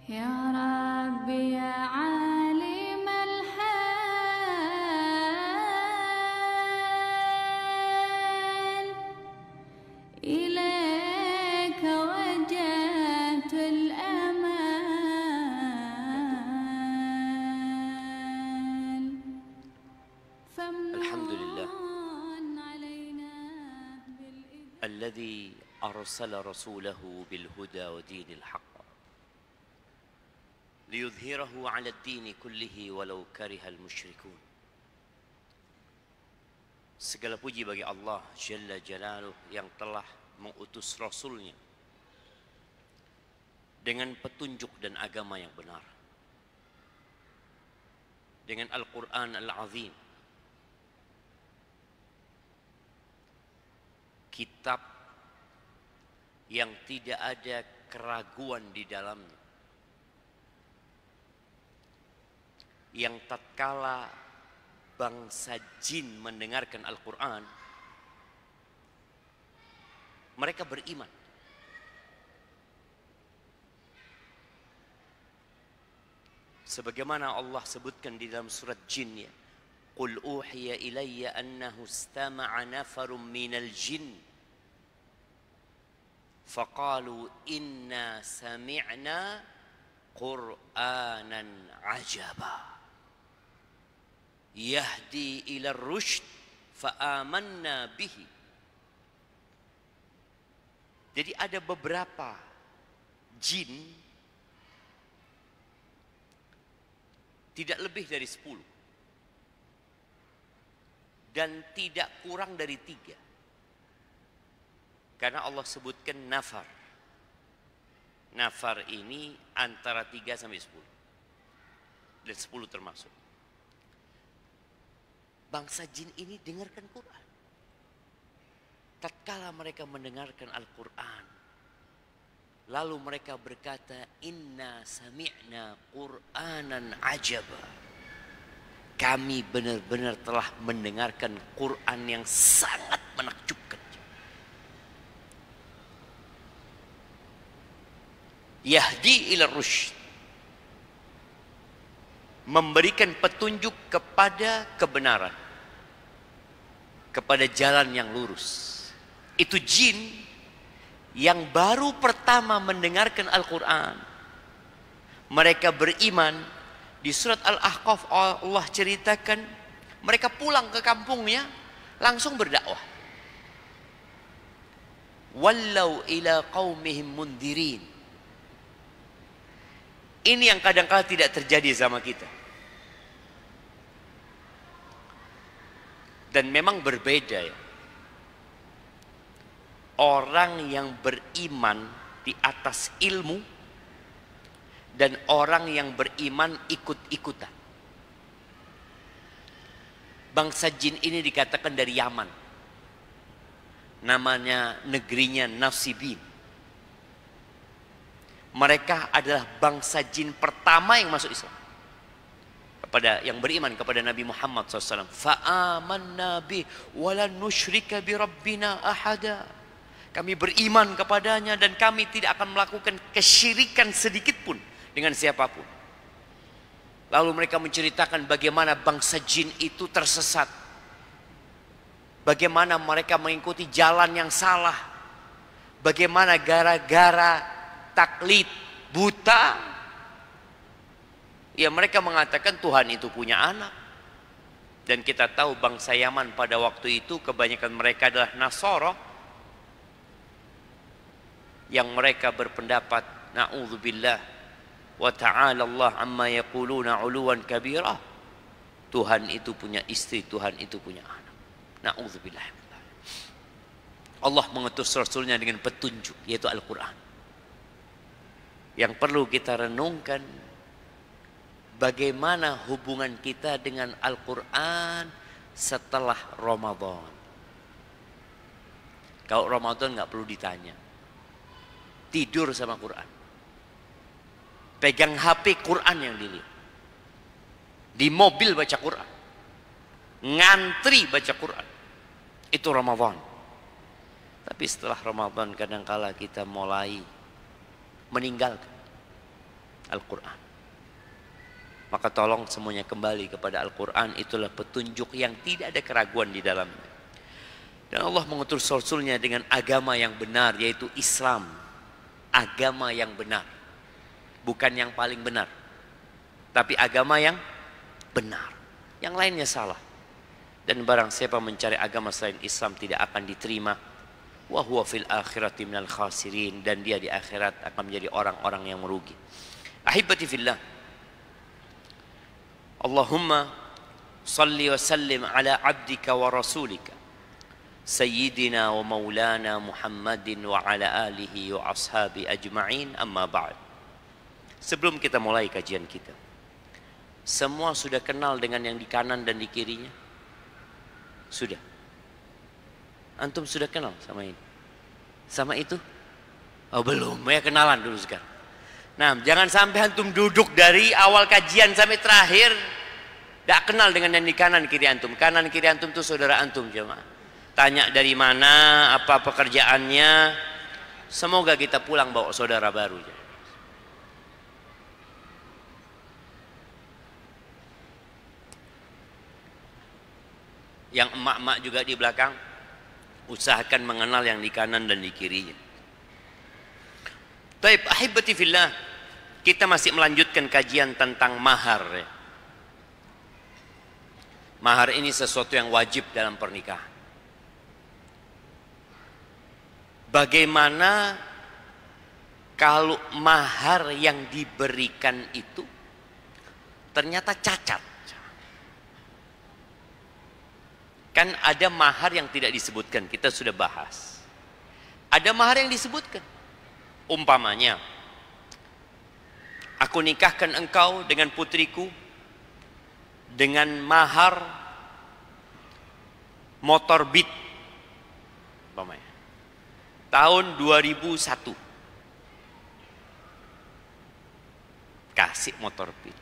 يا ربي يا عالم الحال إليك وجهت الأمال الحمد لله فمن علينا الذي أرسل رسوله بالهدى ودين الحق ليظهره على الدين كله walau karihal musyrikun. Segala puji bagi Allah Jalla Jalaluh yang telah mengutus Rasulnya dengan petunjuk dan agama yang benar, dengan Al-Quran Al-Azim, kitab yang tidak ada keraguan di dalamnya, yang tatkala bangsa jin mendengarkan Al-Quran, mereka beriman. Sebagaimana Allah sebutkan di dalam surat Jin, ya, Qul uhiya ilayya annahu istama'a nafarum minal jin faqalu inna sami'na Qur'anan ajaba yahdi ila rushd fa'amanna bihi. Jadi ada beberapa jin, tidak lebih dari 10 dan tidak kurang dari 3, karena Allah sebutkan nafar. Nafar ini antara 3 sampai 10 dan 10 termasuk. Bangsa jin ini dengarkan Quran. Tatkala mereka mendengarkan Al-Quran, lalu mereka berkata, inna sami'na Qur'anan ajaba. Kami benar-benar telah mendengarkan Quran yang sangat menakjubkan. Yahdi ila rusyd, memberikan petunjuk kepada kebenaran, kepada jalan yang lurus. Itu jin yang baru pertama mendengarkan Al-Quran. Mereka beriman. Di surat Al-Ahqaf Allah ceritakan mereka pulang ke kampungnya langsung berdakwah. Wallau ila qaumihim mundirin. Ini yang kadang-kadang tidak terjadi sama kita. Dan memang berbeda, ya. Orang yang beriman di atas ilmu dan orang yang beriman ikut-ikutan. Bangsa jin ini dikatakan dari Yaman. Namanya negerinya Nasibin. Mereka adalah bangsa jin pertama yang masuk Islam, kepada yang beriman kepada Nabi Muhammad SAW. Fa'amanna bih walan nusyrika bi rabbina ahada. Kami beriman kepadanya dan kami tidak akan melakukan kesyirikan sedikit pun dengan siapapun. Lalu mereka menceritakan bagaimana bangsa jin itu tersesat, bagaimana mereka mengikuti jalan yang salah, bagaimana gara-gara taklid buta, ya mereka mengatakan Tuhan itu punya anak. Dan kita tahu bangsa Yaman pada waktu itu kebanyakan mereka adalah Nasara, yang mereka berpendapat na'udzubillah wa ta'ala Allah amma yaquluna 'uluwan kabira. Tuhan itu punya istri, Tuhan itu punya anak. Na'udzubillah. Allah mengutus Rasulnya dengan petunjuk, yaitu Al-Quran. Yang perlu kita renungkan, bagaimana hubungan kita dengan Al-Quran setelah Ramadan. Kalau Ramadan nggak perlu ditanya. Tidur sama Quran. Pegang HP, Quran yang dilihat. Di mobil baca Quran. Ngantri baca Quran. Itu Ramadan. Tapi setelah Ramadan kadangkala kita mulai meninggalkan. Al-Quran. Maka tolong semuanya kembali kepada Al-Quran. Itulah petunjuk yang tidak ada keraguan di dalamnya. Dan Allah mengutus Rasulnya dengan agama yang benar, yaitu Islam. Agama yang benar, bukan yang paling benar, tapi agama yang benar. Yang lainnya salah. Dan barang siapa mencari agama selain Islam tidak akan diterima. Wa huwa fil akhirati minal khasirin. Dan dia di akhirat akan menjadi orang-orang yang merugi. Ahibati fillah, Allahumma salli wa sallim ala abdika wa rasulika Sayyidina wa maulana Muhammadin wa ala alihi wa ashabi ajma'in, amma ba'd. Sebelum kita mulai kajian kita, semua sudah kenal dengan yang di kanan dan di kirinya? Sudah? Antum sudah kenal sama ini? Sama itu? Oh belum, ya kenalan dulu sekarang. Nah, jangan sampai antum duduk dari awal kajian sampai terakhir tidak kenal dengan yang di kanan kiri antum. Kanan kiri antum itu saudara antum, jemaah. Tanya dari mana, apa pekerjaannya. Semoga kita pulang bawa saudara baru. Yang emak-emak juga di belakang, usahakan mengenal yang di kanan dan di kirinya. Taib, ahibati fillah, kita masih melanjutkan kajian tentang mahar. Mahar ini sesuatu yang wajib dalam pernikahan. Bagaimana kalau mahar yang diberikan itu ternyata cacat? Kan ada mahar yang tidak disebutkan, kita sudah bahas. Ada mahar yang disebutkan. Umpamanya, aku nikahkan engkau dengan putriku dengan mahar motor Beat. Umpamanya. Tahun 2001 kasih motor Beat,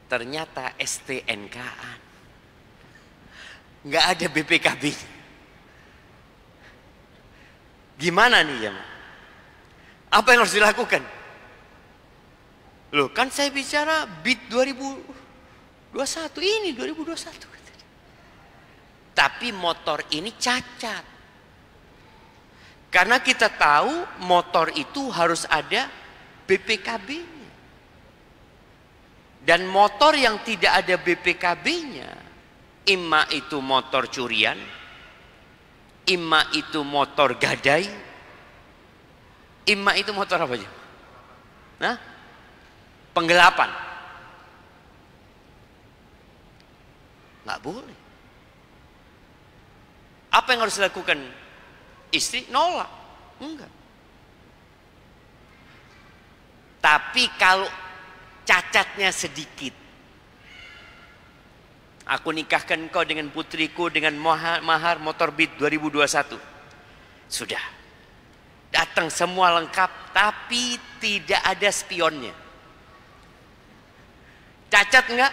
ternyata STNK-an, nggak ada BPKB. Gimana nih ya? Apa yang harus dilakukan? Loh, kan saya bicara Beat 2021, ini 2021. Tapi motor ini cacat. Karena kita tahu motor itu harus ada BPKB-nya. Dan motor yang tidak ada BPKB-nya, imma itu motor curian, imma itu motor gadai, imma itu motor apa aja? Nah, penggelapan. Nggak boleh. Apa yang harus dilakukan? Istri nolak, enggak. Tapi kalau cacatnya sedikit, aku nikahkan kau dengan putriku dengan mahar motor Beat 2021. Sudah, datang semua lengkap, tapi tidak ada spionnya. Cacat enggak?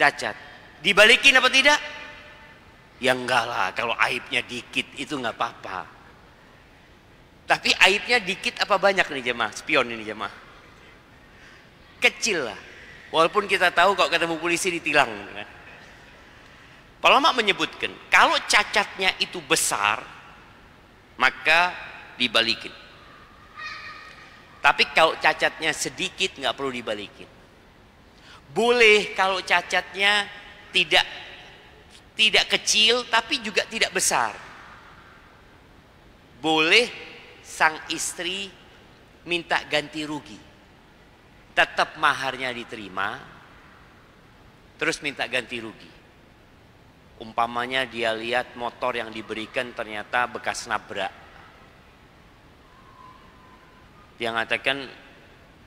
Cacat. Dibalikin apa tidak? Ya enggak lah, kalau aibnya dikit itu enggak apa-apa. Tapi aibnya dikit apa banyak nih jemaah? Spion ini jemaah. Kecil lah. Walaupun kita tahu kalau ketemu polisi ditilang. Kan? Para ulama menyebutkan, kalau cacatnya itu besar, maka dibalikin. Tapi kalau cacatnya sedikit nggak perlu dibalikin. Boleh kalau cacatnya tidak kecil tapi juga tidak besar. Boleh sang istri minta ganti rugi. Tetap maharnya diterima, terus minta ganti rugi. Umpamanya dia lihat motor yang diberikan ternyata bekas nabrak. Dia mengatakan,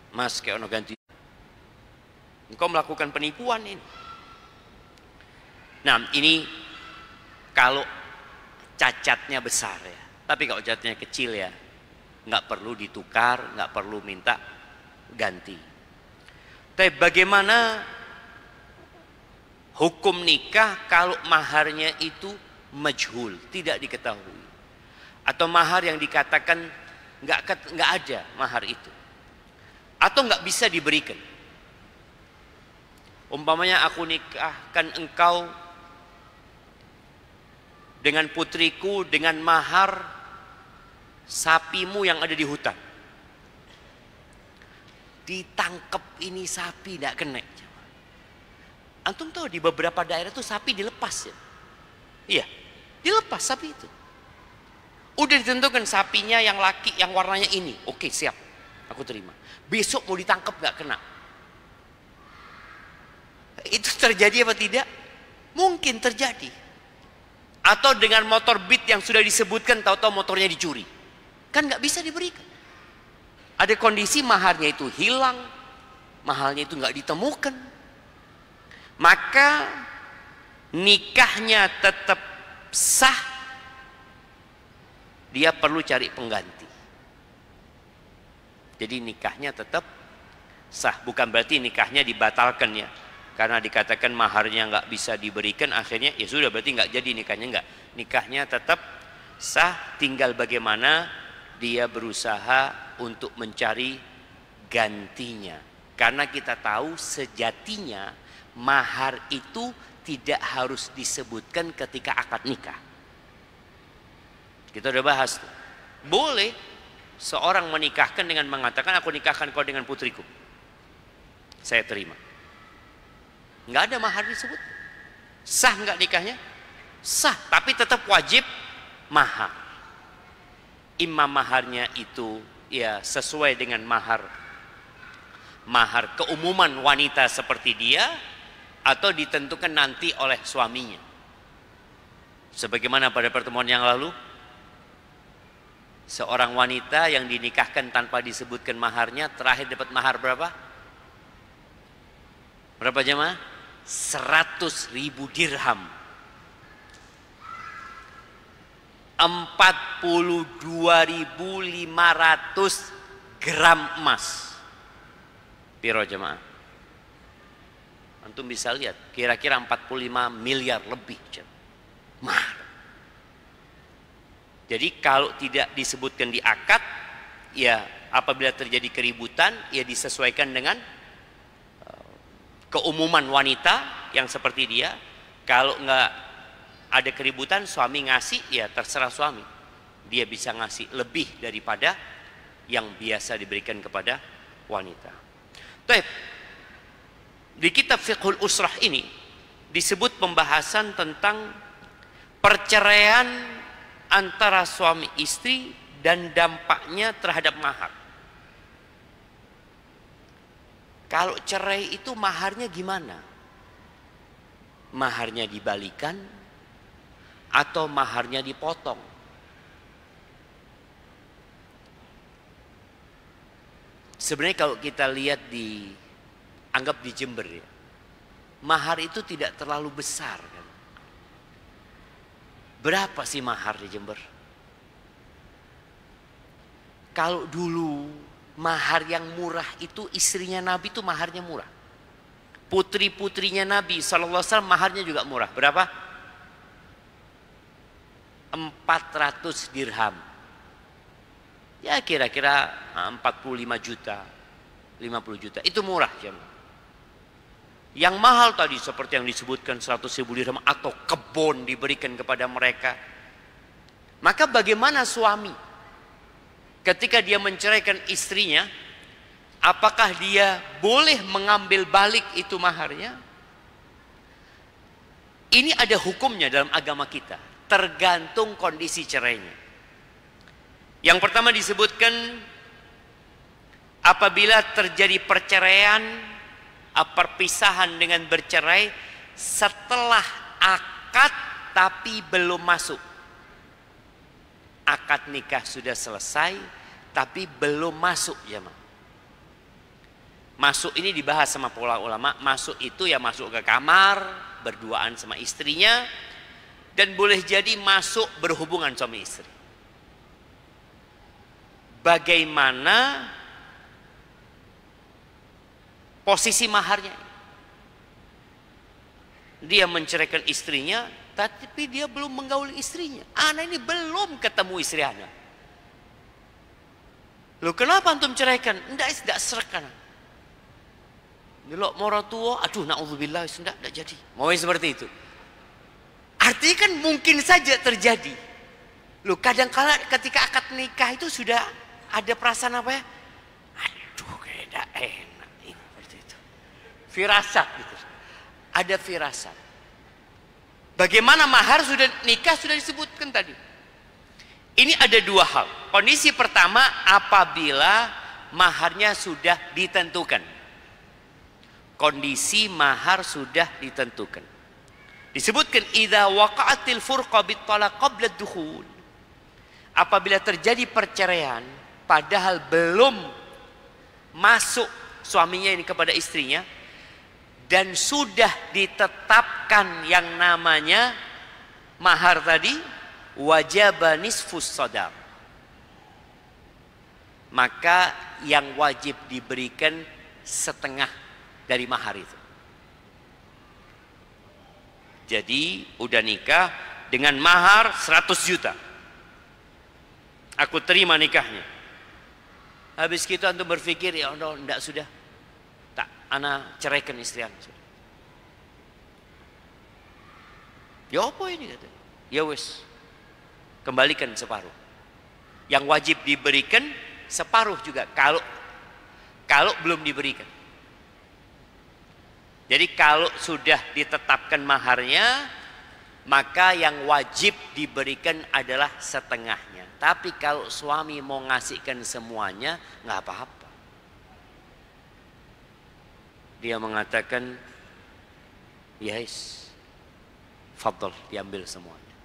Mas kayak ono ganti. Engkau melakukan penipuan ini. Nah ini kalau cacatnya besar ya. Tapi kalau cacatnya kecil ya, nggak perlu ditukar, nggak perlu minta ganti. Tapi bagaimana hukum nikah kalau maharnya itu majhul, tidak diketahui, atau mahar yang dikatakan nggak ada mahar itu, atau nggak bisa diberikan. Umpamanya aku nikahkan engkau dengan putriku dengan mahar sapimu yang ada di hutan. Ditangkep ini sapi tidak kena. Antum tahu di beberapa daerah tuh sapi dilepas ya. Iya, dilepas sapi itu. Udah ditentukan sapinya yang laki yang warnanya ini. Oke, siap. Aku terima. Besok mau ditangkap nggak kena. Itu terjadi apa tidak? Mungkin terjadi. Atau dengan motor Beat yang sudah disebutkan tahu-tahu motornya dicuri. Kan nggak bisa diberikan. Ada kondisi maharnya itu hilang, mahalnya itu nggak ditemukan. Maka nikahnya tetap sah. Dia perlu cari pengganti. Jadi nikahnya tetap sah. Bukan berarti nikahnya dibatalkan ya. Karena dikatakan maharnya nggak bisa diberikan, akhirnya ya sudah berarti nggak jadi nikahnya, nggak. Nikahnya tetap sah, tinggal bagaimana dia berusaha untuk mencari gantinya. Karena kita tahu sejatinya mahar itu tidak harus disebutkan ketika akad nikah. Kita udah bahas tuh. Boleh seorang menikahkan dengan mengatakan aku nikahkan kau dengan putriku. Saya terima. Nggak ada mahar disebut. Sah nggak nikahnya? Sah, tapi tetap wajib mahar. Imam maharnya itu ya sesuai dengan mahar keumuman wanita seperti dia, atau ditentukan nanti oleh suaminya. Sebagaimana pada pertemuan yang lalu, seorang wanita yang dinikahkan tanpa disebutkan maharnya, terakhir dapat mahar berapa? Berapa jemaah? 100.000 dirham. 42.500 gram emas. Piro jemaah? Antum bisa lihat, kira-kira 45 miliar lebih mahar. Jadi kalau tidak disebutkan di akad, ya apabila terjadi keributan, ya disesuaikan dengan keumuman wanita yang seperti dia. Kalau nggak ada keributan, suami ngasih, ya terserah suami. Dia bisa ngasih lebih daripada yang biasa diberikan kepada wanita. Baik. Di kitab Fiqhul Usrah ini disebut pembahasan tentang perceraian antara suami istri dan dampaknya terhadap mahar. Kalau cerai itu maharnya gimana? Maharnya dibalikan atau maharnya dipotong? Sebenarnya kalau kita lihat anggap di Jember ya, mahar itu tidak terlalu besar kan. Berapa sih mahar di Jember? Kalau dulu mahar yang murah itu istrinya Nabi itu maharnya murah. Putri-putrinya Nabi SAW maharnya juga murah. Berapa? 400 dirham. Ya kira-kira 45 juta, 50 juta. Itu murah jemaah. Yang mahal tadi seperti yang disebutkan 100.000 dirham atau kebun diberikan kepada mereka. Maka bagaimana suami ketika dia menceraikan istrinya, apakah dia boleh mengambil balik itu maharnya? Ini ada hukumnya dalam agama kita, tergantung kondisi cerainya. Yang pertama disebutkan apabila terjadi perceraian, perpisahan dengan bercerai setelah akad tapi belum masuk. Akad nikah sudah selesai tapi belum masuk jemaah. Masuk ini dibahas sama para ulama. Masuk itu ya masuk ke kamar berduaan sama istrinya, dan boleh jadi masuk berhubungan suami istri. Bagaimana posisi maharnya? Dia menceraikan istrinya, tapi dia belum menggauli istrinya. Anak ini belum ketemu istri anak. Loh kenapa antum ceraikan? Tidak serak kan. Delok moro tua, aduh naudzubillah, tidak jadi. Mau seperti itu. Artinya kan mungkin saja terjadi. Loh kadang-kala ketika akad nikah itu sudah ada perasaan apa ya? Aduh kayak tidak enak ini seperti itu. Firasat gitu. Ada firasat. Bagaimana mahar sudah nikah sudah disebutkan tadi. Ini ada dua hal. Kondisi pertama apabila maharnya sudah ditentukan. Kondisi mahar sudah ditentukan. Disebutkan idza waqa'atil furqa bit-talaq qabla ad-dukhul. Apabila terjadi perceraian padahal belum masuk suaminya ini kepada istrinya dan sudah ditetapkan yang namanya mahar tadi, wajib nisfus sadaq. Maka yang wajib diberikan setengah dari mahar itu. Jadi udah nikah dengan mahar 100 juta. Aku terima nikahnya. Habis itu antum berpikir ya Allah enggak sudah. Tak, ana ceraikan istri ana. Ya apa ini kata? Ya wes. Kembalikan separuh. Yang wajib diberikan separuh juga kalau belum diberikan. Jadi kalau sudah ditetapkan maharnya, maka yang wajib diberikan adalah setengahnya. Tapi kalau suami mau ngasihkan semuanya, nggak apa-apa. Dia mengatakan, yes, fadl, diambil semuanya.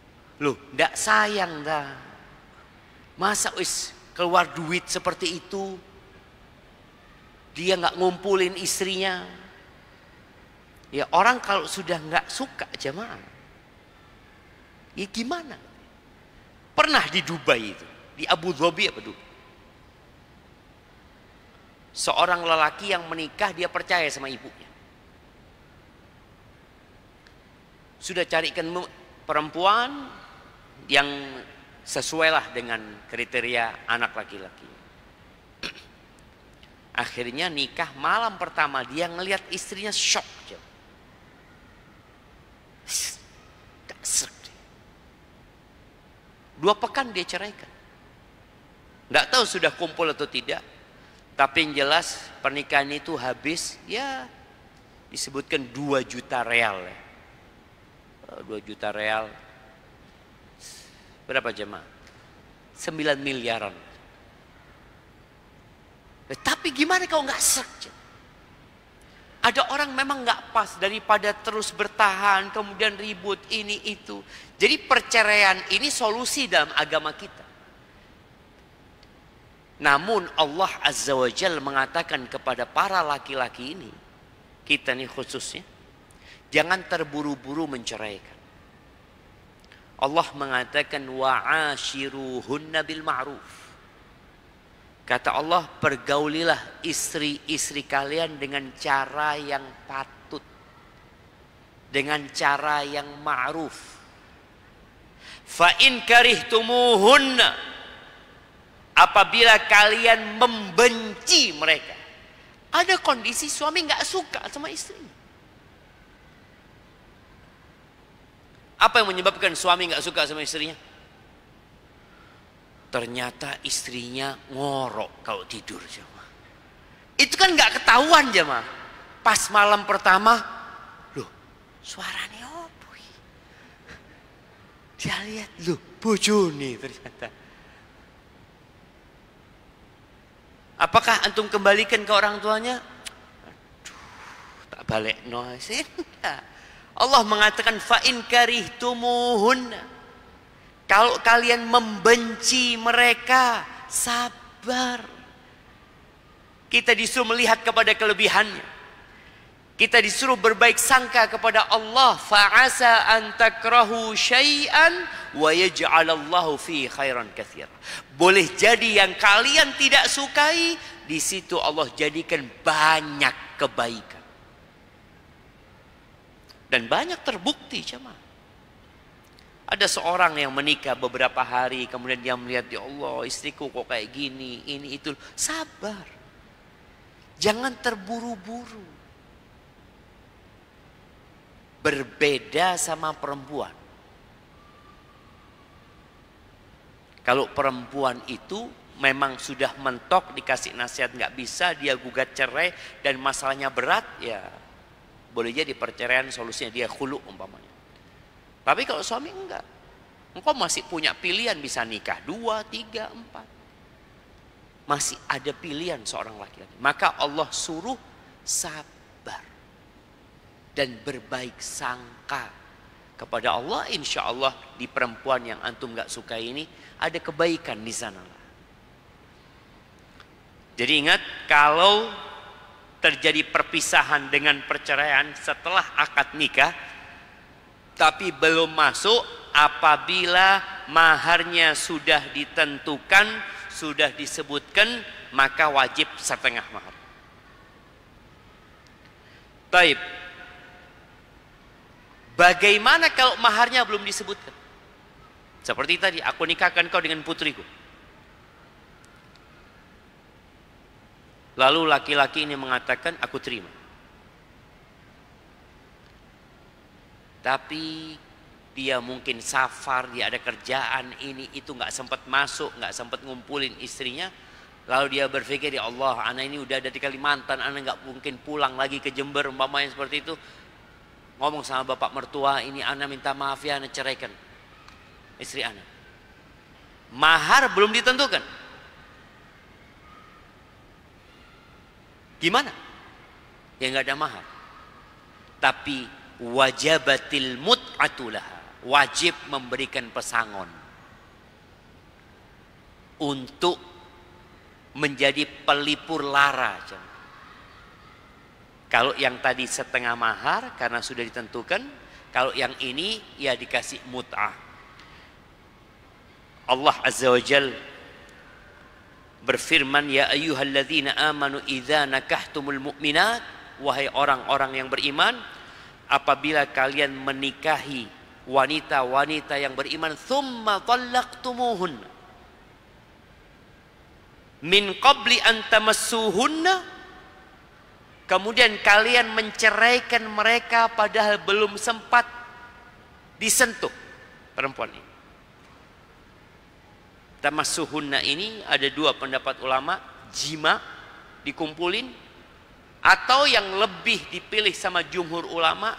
Loh, ndak sayang dah. Masa wis keluar duit seperti itu, dia nggak ngumpulin istrinya. Ya orang kalau sudah nggak suka jamaah, ya gimana? Pernah di Dubai itu, di Abu Dhabi apa dulu? Seorang lelaki yang menikah dia percaya sama ibunya. Sudah carikan perempuan yang sesuailah dengan kriteria anak laki-laki. Akhirnya nikah malam pertama dia ngelihat istrinya shock. Dua pekan dia ceraikan. Nggak tahu sudah kumpul atau tidak. Tapi yang jelas pernikahan itu habis ya disebutkan 2 juta real. 2 juta real. Berapa jemaah? 9 miliaran. Tapi gimana kalau nggak srek? Ada orang memang nggak pas daripada terus bertahan kemudian ribut ini itu. Jadi perceraian ini solusi dalam agama kita. Namun Allah Azza wa Jalla mengatakan kepada para laki-laki ini, kita nih khususnya, jangan terburu-buru menceraikan. Allah mengatakan wa'ashiruhunna bil ma'ruf. Kata Allah, pergaulilah istri-istri kalian dengan cara yang patut. Dengan cara yang ma'ruf. Fa in karihtumuhunna. Apabila kalian membenci mereka. Ada kondisi suami nggak suka sama istrinya. Apa yang menyebabkan suami nggak suka sama istrinya? Ternyata istrinya ngorok kalau tidur jemaah. Itu kan nggak ketahuan jemaah. Pas malam pertama, loh suaranya apa? Dia lihat, loh bojone ternyata. Apakah antum kembalikan ke orang tuanya? Aduh, tak balik no sih. Allah mengatakan fa in karihtumuhunna. Kalau kalian membenci mereka, sabar. Kita disuruh melihat kepada kelebihannya. Kita disuruh berbaik sangka kepada Allah. Fa'asa an takrahu syai'an wa yaj'alallahu fi khairan katsira. Boleh jadi yang kalian tidak sukai, di situ Allah jadikan banyak kebaikan. Dan banyak terbukti jemaah. Ada seorang yang menikah beberapa hari, kemudian dia melihat, ya Allah, istriku kok kayak gini, ini itu. Sabar. Jangan terburu-buru. Berbeda sama perempuan. Kalau perempuan itu memang sudah mentok, dikasih nasihat nggak bisa, dia gugat cerai dan masalahnya berat, ya boleh jadi perceraian solusinya dia khulu umpamanya. Tapi kalau suami enggak, engkau masih punya pilihan, bisa nikah 2, 3, 4. Masih ada pilihan seorang laki-laki. Maka Allah suruh sabar dan berbaik sangka kepada Allah. Insya Allah di perempuan yang antum gak suka ini ada kebaikan di sana. Jadi ingat, kalau terjadi perpisahan dengan perceraian setelah akad nikah tapi belum masuk, apabila maharnya sudah ditentukan, sudah disebutkan, maka wajib setengah mahar. Taib. Bagaimana kalau maharnya belum disebutkan? Seperti tadi, aku nikahkan kau dengan putriku. Lalu laki-laki ini mengatakan, aku terima. Tapi dia mungkin safar, dia ada kerjaan ini itu, nggak sempat masuk, nggak sempat ngumpulin istrinya. Lalu dia berpikir, ya Allah, anak ini udah ada di Kalimantan, anak nggak mungkin pulang lagi ke Jember, umpamanya seperti itu. Ngomong sama bapak mertua, ini anak minta maaf ya, anak ceraikan istri anak. Mahar belum ditentukan. Gimana? Ya nggak ada mahar. Tapi wajabatil mut'atu laha, wajib memberikan pesangon untuk menjadi pelipur lara. Kalau yang tadi setengah mahar karena sudah ditentukan, kalau yang ini ya dikasih mut'ah. Allah Azza wa Jal berfirman, ya ayyuhalladzina amanu idza nakahtumul mu'minat, wahai orang-orang yang beriman, apabila kalian menikahi wanita-wanita yang beriman, thumma talaqtumuhunna min qabli an tamassuhunna, kemudian kalian menceraikan mereka padahal belum sempat disentuh perempuan ini. Tamassuhunna ini ada dua pendapat ulama, jima dikumpulin, atau yang lebih dipilih sama jumhur ulama,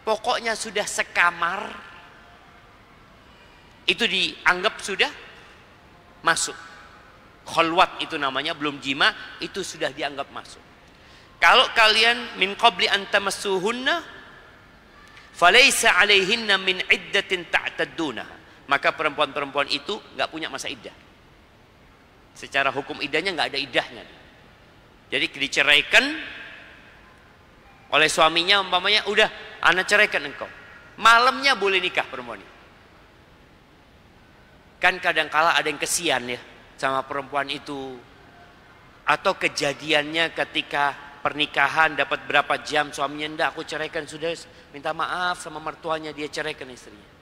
pokoknya sudah sekamar, itu dianggap sudah masuk. Khalwat itu namanya, belum jima, itu sudah dianggap masuk. Kalau kalian min qabli an tamassuhunna falaysa alaihinna min iddatin ta'taddunaha, maka perempuan-perempuan itu nggak punya masa iddah. Secara hukum iddahnya nggak ada iddahnya. Jadi diceraikan oleh suaminya, umpamanya udah anak ceraikan engkau, malamnya boleh nikah perempuan ini. Kan kadang-kala ada yang kesian ya sama perempuan itu, atau kejadiannya ketika pernikahan dapat berapa jam, suaminya ndak, aku ceraikan, sudah minta maaf sama mertuanya, dia ceraikan istrinya.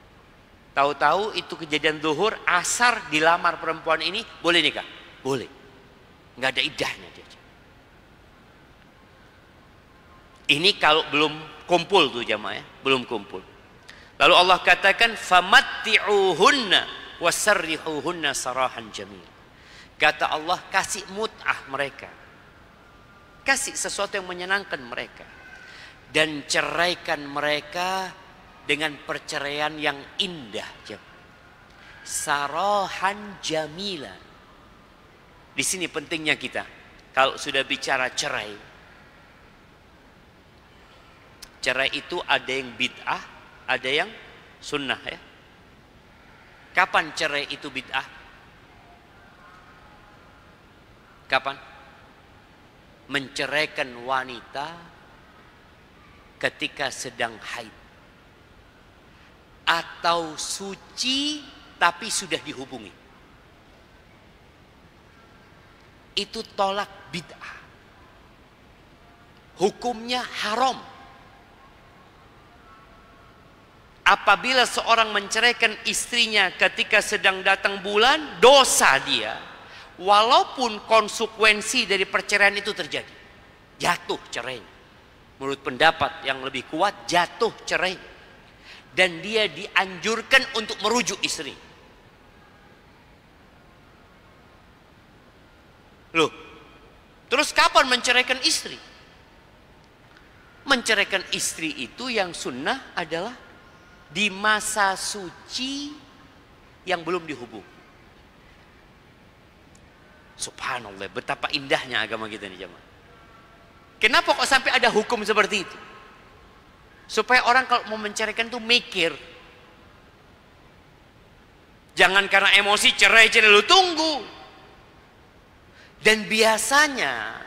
Tahu-tahu itu kejadian zuhur, asar dilamar perempuan ini, boleh nikah? Boleh. Nggak ada iddahnya dia. Ini kalau belum kumpul tuh jamaah ya, belum kumpul. Lalu Allah katakan, famatti'uhunna wasarrihuhunna sarahan jamil. Kata Allah, kasih mut'ah mereka, kasih sesuatu yang menyenangkan mereka, dan ceraikan mereka dengan perceraian yang indah. Sarahan jamila. Di sini pentingnya kita kalau sudah bicara cerai, cerai itu ada yang bid'ah, ada yang sunnah ya. Kapan cerai itu bid'ah? Kapan? Menceraikan wanita ketika sedang haid atau suci tapi sudah dihubungi. Itu tolak bid'ah. Hukumnya haram. apabila seorang menceraikan istrinya ketika sedang datang bulan, dosa dia. Walaupun konsekuensi dari perceraian itu terjadi, jatuh cerai. Menurut pendapat yang lebih kuat, jatuh cerai. Dan dia dianjurkan untuk merujuk istri. Loh, terus kapan menceraikan istri? Menceraikan istri itu yang sunnah adalah di masa suci yang belum dihubung. Subhanallah, betapa indahnya agama kita nih jemaah. Kenapa kok sampai ada hukum seperti itu? Supaya orang kalau mau menceraikan tuh mikir. Jangan karena emosi cerai, lu tunggu. Dan biasanya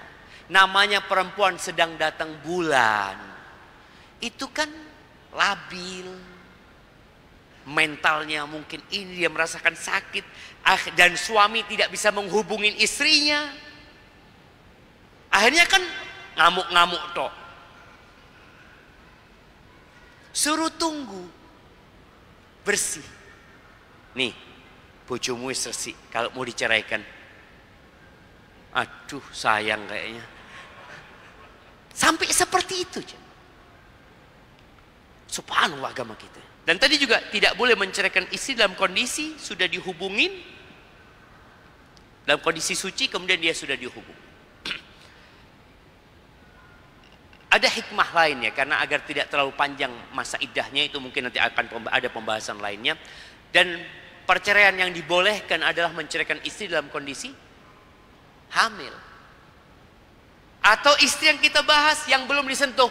namanya perempuan sedang datang bulan, itu kan labil, mentalnya mungkin ini, dia merasakan sakit, dan suami tidak bisa menghubungin istrinya. Akhirnya kan ngamuk-ngamuk tok. Suruh tunggu bersih. Nih, bojomu wis resik, kalau mau diceraikan, aduh sayang kayaknya. Sampai seperti itu. Subhanallah agama kita. Dan tadi juga tidak boleh menceraikan istri dalam kondisi sudah dihubungin, dalam kondisi suci kemudian dia sudah dihubung. Ada hikmah lainnya, karena agar tidak terlalu panjang masa iddahnya, itu mungkin nanti akan ada pembahasan lainnya. Dan perceraian yang dibolehkan adalah menceraikan istri dalam kondisi hamil. Atau istri yang kita bahas yang belum disentuh,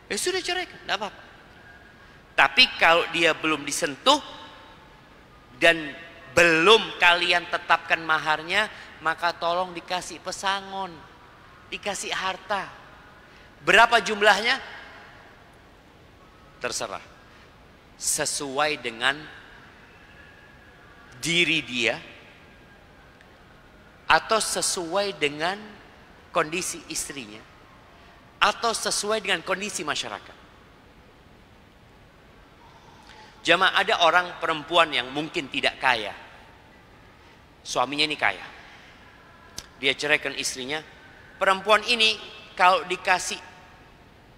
sudah ceraikan, tidak apa-apa. Tapi kalau dia belum disentuh dan belum kalian tetapkan maharnya, maka tolong dikasih pesangon, dikasih harta. Berapa jumlahnya? Terserah. Sesuai dengan diri dia atau sesuai dengan kondisi istrinya atau sesuai dengan kondisi masyarakat. Jamaah, ada orang perempuan yang mungkin tidak kaya. Suaminya ini kaya. Dia ceraikan istrinya. Perempuan ini kalau dikasih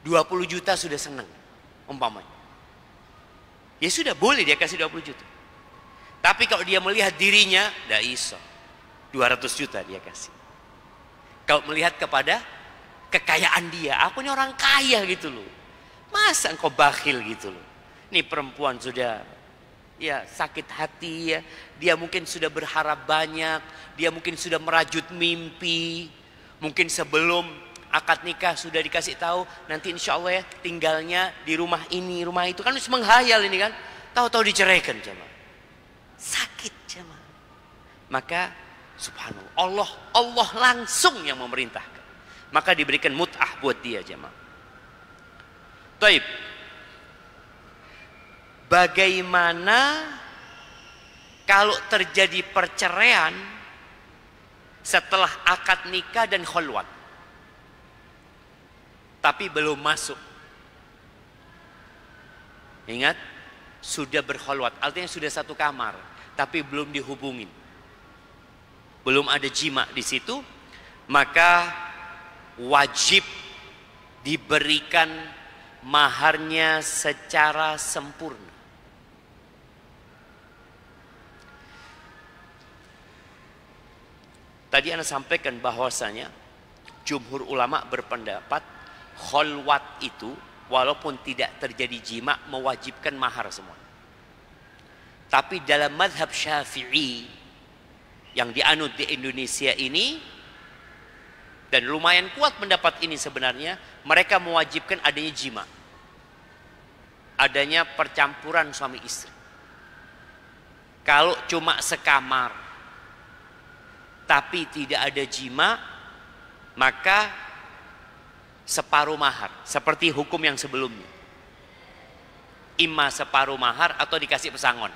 20 juta sudah senang, umpamanya. Ya sudah, boleh dia kasih 20 juta. Tapi kalau dia melihat dirinya, tidak iso. 200 juta dia kasih. Kalau melihat kepada kekayaan dia, aku ini orang kaya gitu loh. Masa engkau bakhil gitu loh. Ini perempuan sudah ya sakit hati ya. Dia mungkin sudah berharap banyak. Dia mungkin sudah merajut mimpi. Mungkin sebelum akad nikah sudah dikasih tahu nanti insya Allah ya tinggalnya di rumah ini, rumah itu, kan harus menghayal ini kan. Tahu-tahu diceraikan jemaah. Sakit jemaah. Maka subhanallah, Allah langsung yang memerintahkan. Maka diberikan mut'ah buat dia jemaah. Taib. Bagaimana kalau terjadi perceraian setelah akad nikah dan khulwat, tapi belum masuk? Ingat, sudah berkhulwat, artinya sudah satu kamar, tapi belum dihubungin, belum ada jima di situ, maka wajib diberikan maharnya secara sempurna. Tadi Anda sampaikan bahwasanya jumhur ulama berpendapat khulwat itu walaupun tidak terjadi jima mewajibkan mahar semua. Tapi dalam mazhab Syafi'i yang dianut di Indonesia ini, dan lumayan kuat pendapat ini sebenarnya, mereka mewajibkan adanya jima, adanya percampuran suami istri. Kalau cuma sekamar tapi tidak ada jima, maka separuh mahar, seperti hukum yang sebelumnya. Imma separuh mahar atau dikasih pesangon.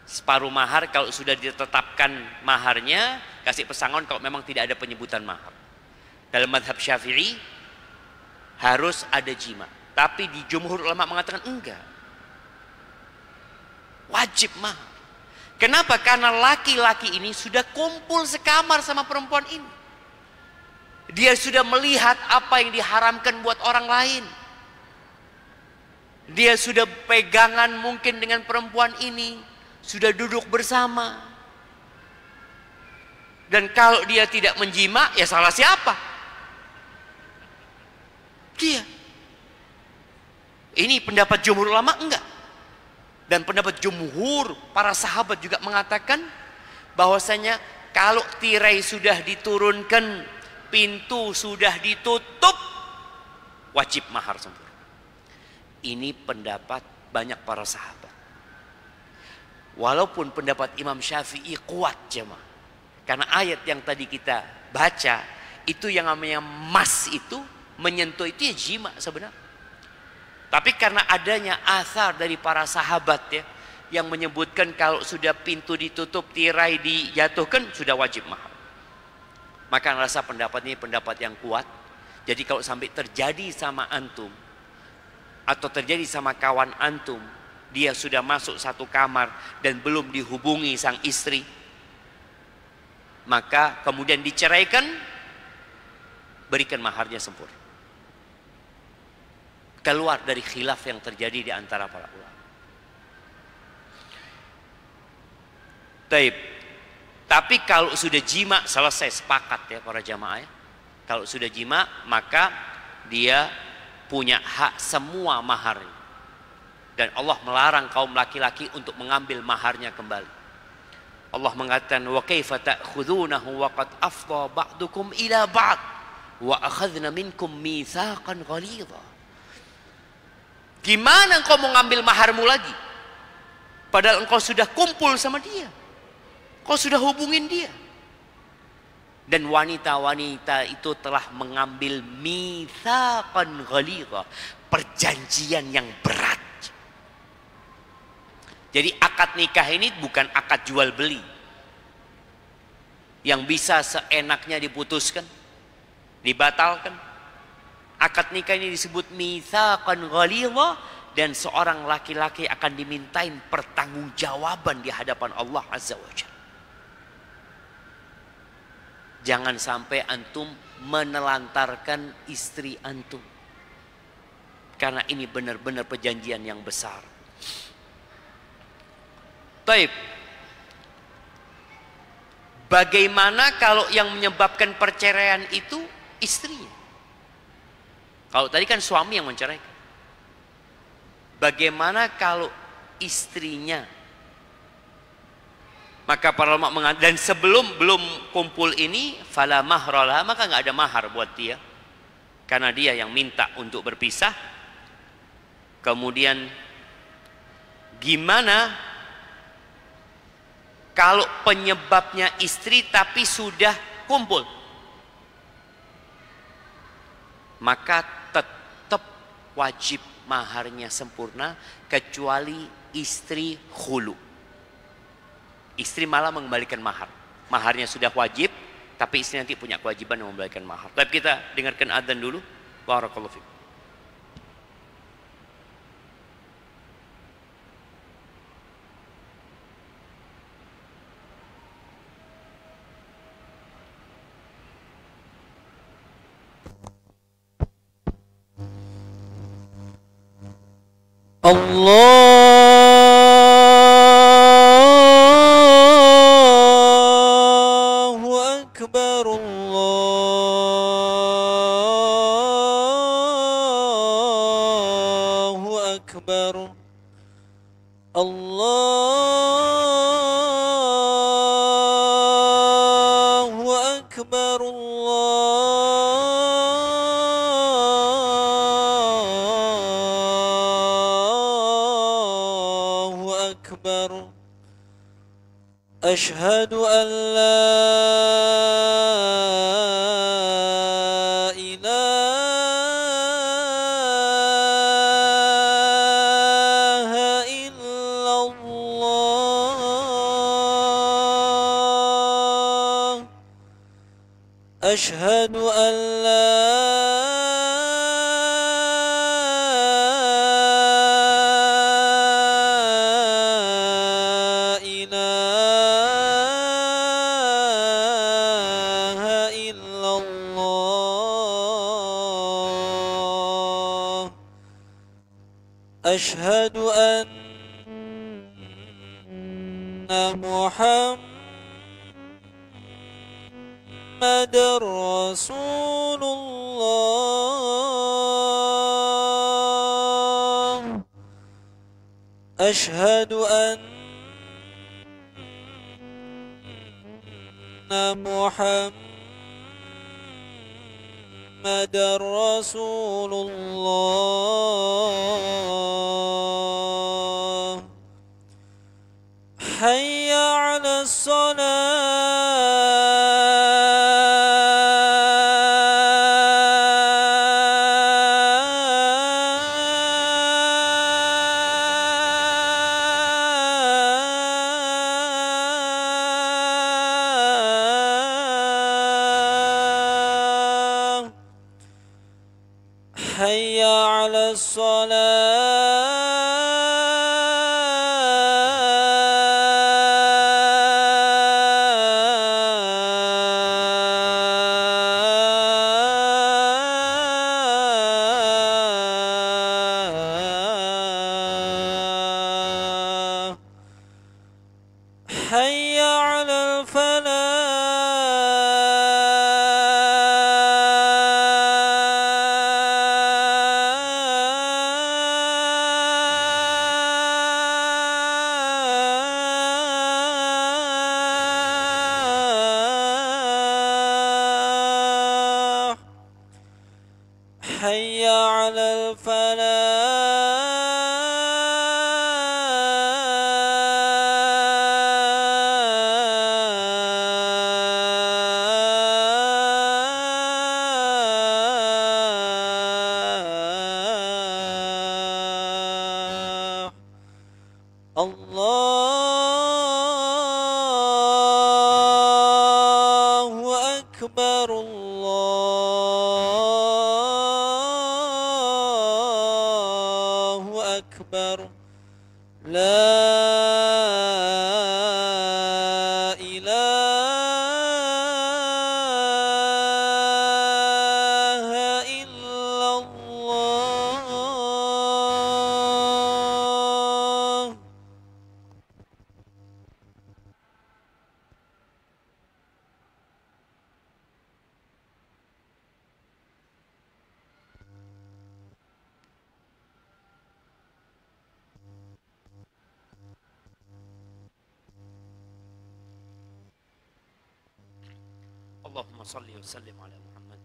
Separuh mahar kalau sudah ditetapkan maharnya, kasih pesangon kalau memang tidak ada penyebutan mahar. Dalam mazhab Syafi'i harus ada jima. Tapi di jumhur ulama mengatakan enggak. Wajib mahar. Kenapa? Karena laki-laki ini sudah kumpul sekamar sama perempuan ini. Dia sudah melihat apa yang diharamkan buat orang lain. Dia sudah pegangan mungkin dengan perempuan ini. Sudah duduk bersama. Dan kalau dia tidak menjima, ya salah siapa? Dia. Ini pendapat jumhur ulama enggak. Dan pendapat jumhur para sahabat juga mengatakan bahwasanya kalau tirai sudah diturunkan, pintu sudah ditutup, wajib mahar sempurna. Ini pendapat banyak para sahabat. Walaupun pendapat Imam Syafi'i kuat jemaah. Karena ayat yang tadi kita baca, itu yang namanya mas itu, menyentuh itu ya jima sebenarnya. Tapi karena adanya asar dari para sahabat ya, yang menyebutkan kalau sudah pintu ditutup, tirai dijatuhkan, sudah wajib mahar. Maka rasa pendapat ini pendapat yang kuat. Jadi kalau sampai terjadi sama antum, atau terjadi sama kawan antum, dia sudah masuk satu kamar dan belum dihubungi sang istri, maka kemudian diceraikan, berikan maharnya sempurna. Keluar dari khilaf yang terjadi di antara para ulama. Taib. Tapi kalau sudah jima, selesai, sepakat ya para jamaah ya. Kalau sudah jima, maka dia punya hak semua maharnya. Dan Allah melarang kaum laki-laki untuk mengambil maharnya kembali. Allah mengatakan, wa kaifa ta'khudhunahu wa qad afdha ba'dukum ila ba'd wa akhadna minkum mitsaqan ghalidha. Gimana engkau mau ngambil maharmu lagi? Padahal engkau sudah kumpul sama dia. Engkau sudah hubungin dia. Dan wanita-wanita itu telah mengambil mitsaqan ghalidha, perjanjian yang berat. Jadi akad nikah ini bukan akad jual beli yang bisa seenaknya diputuskan, dibatalkan. Akad nikah ini disebut mitsaqan ghalidha, dan seorang laki-laki akan dimintain pertanggungjawaban di hadapan Allah Azza wa Jalla. Jangan sampai antum menelantarkan istri antum, karena ini benar-benar perjanjian yang besar. Taib. Bagaimana kalau yang menyebabkan perceraian itu istrinya? Kalau tadi kan suami yang menceraikan. Bagaimana kalau istrinya? Maka para ulama mengatakan, dan sebelum belum kumpul ini, fala mahralah, maka nggak ada mahar buat dia, karena dia yang minta untuk berpisah. Kemudian gimana kalau penyebabnya istri tapi sudah kumpul? Maka tetap wajib maharnya sempurna, kecuali istri khulu. Istri malah mengembalikan mahar. Maharnya sudah wajib, tapi istri nanti punya kewajiban mengembalikan mahar. Tapi kita dengarkan adzan dulu. Barakallahu fiik. Allahu Akbar, Allahu Akbar, Allahu Akbar, Allahu Akbar. أشهد أن لا إله إلا الله. أشهد أن لا أشهد أن محمد رسول الله أشهد أن محمد رسول الله حي على الصلاة حي على الصلاة حي على الفلاح حي على الفلاح الله أكبر الله أكبر لا إله إلا الله Allahumma salli wa sallim ala Muhammad.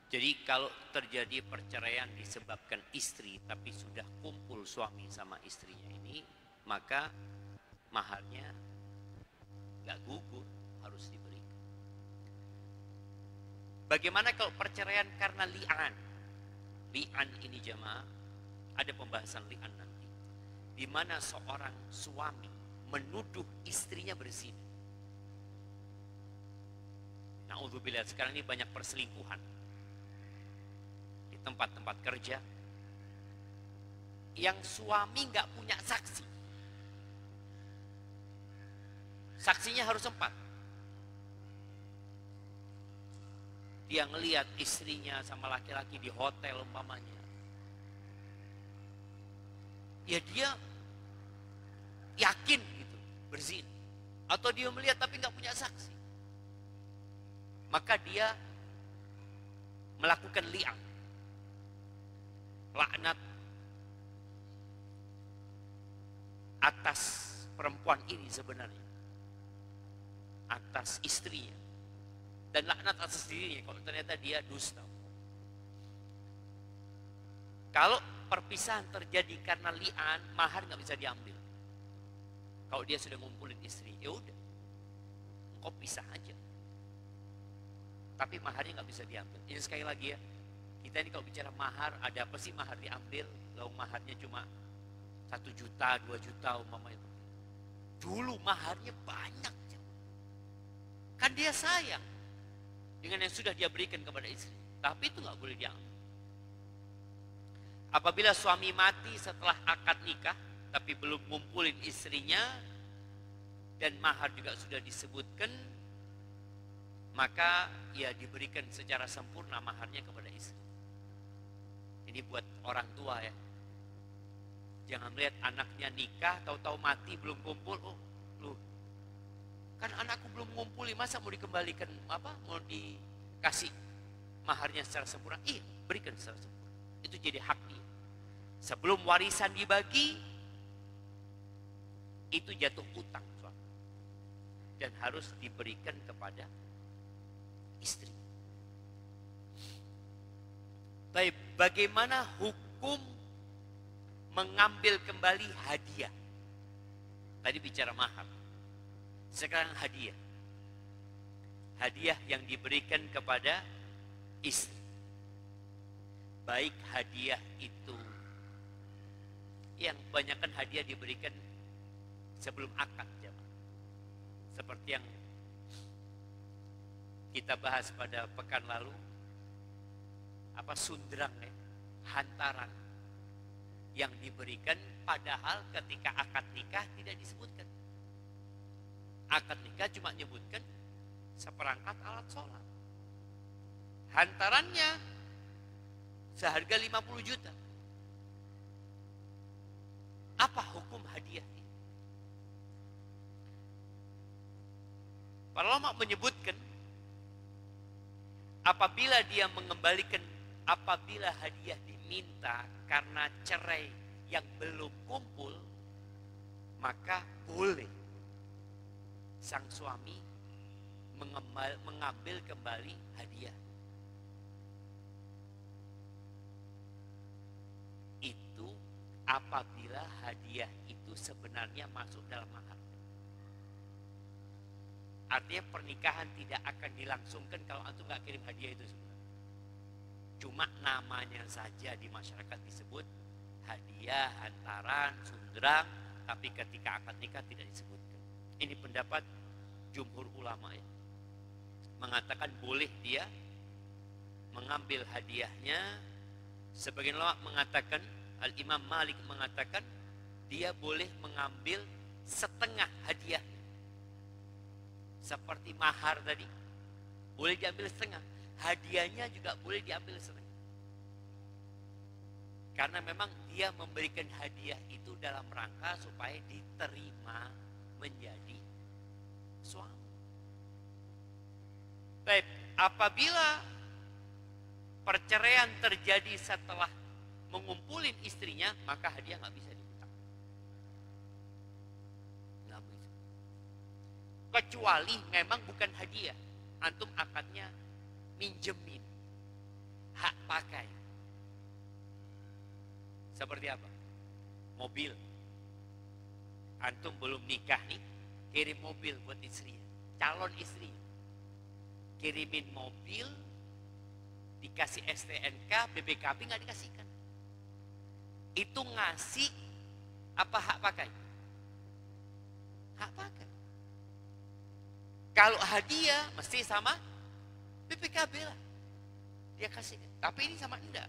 Jadi kalau terjadi perceraian disebabkan istri tapi sudah kumpul suami sama istrinya ini, maka maharnya nggak gugur, harus diberikan. Bagaimana kalau perceraian karena li'an? Li'an ini jamaah, ada pembahasan li'an nanti. Di mana seorang suami menuduh istrinya berzina. Na'udzubillah, sekarang ini banyak perselingkuhan di tempat-tempat kerja yang suami nggak punya saksi. Saksinya harus 4. Dia ngelihat istrinya sama laki-laki di hotel umpamanya. Ya dia yakin gitu berzina. Atau dia melihat tapi nggak punya saksi. Maka dia melakukan li'an. Laknat atas perempuan ini sebenarnya. Atas istrinya. Dan laknat atas dirinya kalau ternyata dia dusta. Kalau perpisahan terjadi karena li'an, mahar nggak bisa diambil. Kalau dia sudah ngumpulin istri, ya udah, engkau pisah aja. Tapi maharnya nggak bisa diambil. Ini sekali lagi ya, kita ini kalau bicara mahar, ada apa sih mahar diambil? Kalau maharnya cuma 1 juta, 2 juta umpamanya. Dulu maharnya banyak. Kan dia sayang dengan yang sudah dia berikan kepada istri. Tapi itu nggak boleh diambil. Apabila suami mati setelah akad nikah, tapi belum ngumpulin istrinya, dan mahar juga sudah disebutkan, maka ya diberikan secara sempurna maharnya kepada istri. Ini buat orang tua ya. Jangan melihat anaknya nikah, tahu-tahu mati belum kumpul. Oh, lu kan anakku belum ngumpuli, masa mau dikembalikan apa? Mau dikasih maharnya secara sempurna? Iya, berikan secara sempurna. Itu jadi hak dia. Sebelum warisan dibagi, itu jatuh utang suami. Dan harus diberikan kepada istri. Baik, bagaimana hukum mengambil kembali hadiah? Tadi bicara mahar. Sekarang hadiah. Hadiah yang diberikan kepada istri. Baik hadiah itu, yang kebanyakan hadiah diberikan sebelum akad jemaah. Seperti yang kita bahas pada pekan lalu, apa sundrang ya, hantaran yang diberikan padahal ketika akad nikah tidak disebutkan. Akad nikah cuma menyebutkan seperangkat alat sholat. Hantarannya seharga 50 juta. Apa hukum hadiah ini? Para ulama menyebutkan apabila dia mengembalikan, apabila hadiah diminta karena cerai yang belum kumpul, maka boleh sang suami mengambil kembali hadiah. Itu apabila hadiah itu sebenarnya masuk dalam mahar. Artinya pernikahan tidak akan dilangsungkan kalau antum nggak kirim hadiah itu sebenarnya. Cuma namanya saja di masyarakat disebut hadiah, hantaran, sundrang, tapi ketika akad nikah tidak disebutkan. Ini pendapat jumhur ulama ya. Mengatakan boleh dia mengambil hadiahnya. Sebagian ulama mengatakan, Al-Imam Malik mengatakan dia boleh mengambil setengah hadiah. Seperti mahar tadi, boleh diambil setengah. Hadiahnya juga boleh diambil setengah. Karena memang dia memberikan hadiah itu dalam rangka supaya diterima menjadi suami. Baik, apabila perceraian terjadi setelah mengumpulin istrinya, maka hadiah nggak bisa dihutang. Nggak bisa. Kecuali memang bukan hadiah, antum akadnya minjemin, hak pakai. Seperti apa? Mobil. Antum belum nikah nih, kirim mobil buat istrinya, calon istri. Kirimin mobil, dikasih STNK, BPKB nggak dikasihkan. Itu ngasih apa hak pakai? Hak pakai. Kalau hadiah mesti sama BPKB lah. Dia kasih. Tapi ini sama enggak.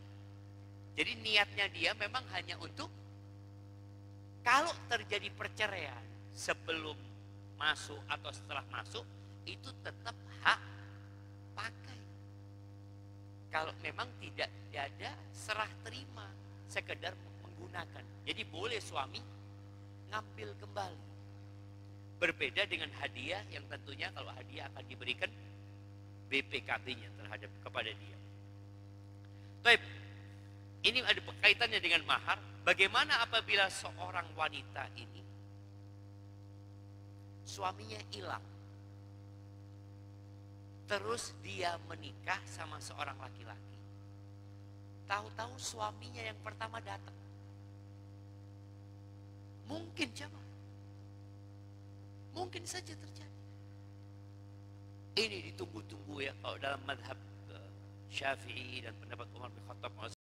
Jadi niatnya dia memang hanya untuk kalau terjadi perceraian sebelum masuk atau setelah masuk, itu tetap hak pakai. Kalau memang tidak ada serah terima, sekedar menggunakan. Jadi boleh suami ngambil kembali. Berbeda dengan hadiah yang tentunya kalau hadiah akan diberikan BPKB-nya terhadap kepada dia. Baik, ini ada kaitannya dengan mahar. Bagaimana apabila seorang wanita ini suaminya hilang, terus dia menikah sama seorang laki-laki, tahu-tahu suaminya yang pertama datang? Mungkin coba, mungkin saja terjadi. Ini ditunggu-tunggu ya kalau dalam madhab Syafi'i dan pendapat Umar bin Khattab